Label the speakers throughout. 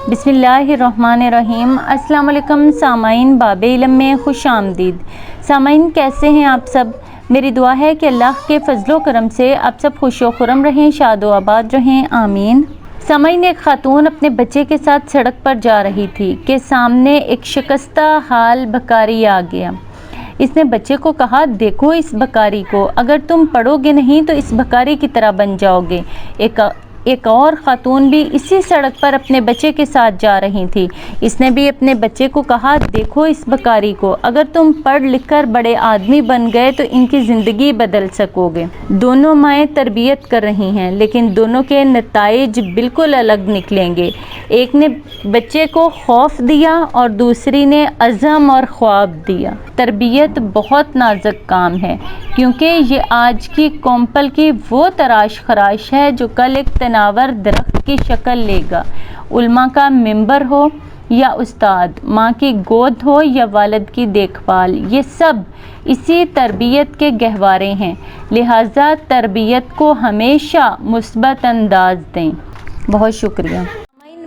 Speaker 1: बिस्मिल्लाहिर्रहमानिर्रहीम। अस्सलाम वालेकुम सामाइन, बाबे इल्म में खुश आमदीद। सामाइन, कैसे हैं आप सब? मेरी दुआ है कि अल्लाह के फजलो करम से आप सब खुश व खुरम रहें, शादो आबाद रहें, आमीन। सामाइन, एक खातून अपने बच्चे के साथ सड़क पर जा रही थी कि सामने एक शिकस्ता हाल बकारी आ गया। इसने बच्चे को कहा, देखो इस बकारी को, अगर तुम पढ़ोगे नहीं तो इस बकारी की तरह बन जाओगे। एक और ख़ातून भी इसी सड़क पर अपने बच्चे के साथ जा रही थी। इसने भी अपने बच्चे को कहा, देखो इस बकारी को, अगर तुम पढ़ लिख कर बड़े आदमी बन गए तो इनकी ज़िंदगी बदल सकोगे। दोनों माएँ तरबियत कर रही हैं, लेकिन दोनों के नताइज बिल्कुल अलग निकलेंगे। एक ने बच्चे को खौफ दिया और दूसरी ने अज़म और ख्वाब दिया। तरबियत बहुत नाजुक काम है, क्योंकि ये आज की कौम्पल की वो तराश खराश है जो कल एक तनावर दरख्त की शक्ल लेगा। उल्मा का मिंबर हो या उस्ताद, माँ की गोद हो या वालिद की देखभाल, ये सब इसी तरबियत के गहवारे हैं। लिहाजा तरबियत को हमेशा मुस्बत अंदाज दें। बहुत शुक्रिया।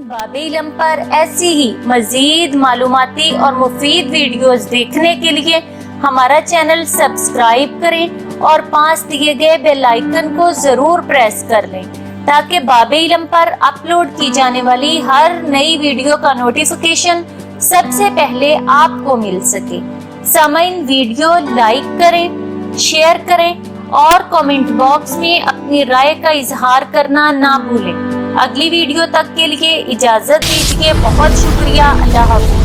Speaker 2: बाबे इल्म पर ऐसी ही मज़ीद मालूमाती और मुफीद वीडियोस देखने के लिए हमारा चैनल सब्सक्राइब करें और पास दिए गए बेल आइकन को जरूर प्रेस कर लें, ताकि बाबे इल्म पर अपलोड की जाने वाली हर नई वीडियो का नोटिफिकेशन सबसे पहले आपको मिल सके। सामाइन, वीडियो लाइक करें, शेयर करें और कमेंट बॉक्स में अपनी राय का इजहार करना ना भूलें। अगली वीडियो तक के लिए इजाजत दीजिए। बहुत शुक्रिया। अल्लाह हाफ़िज़।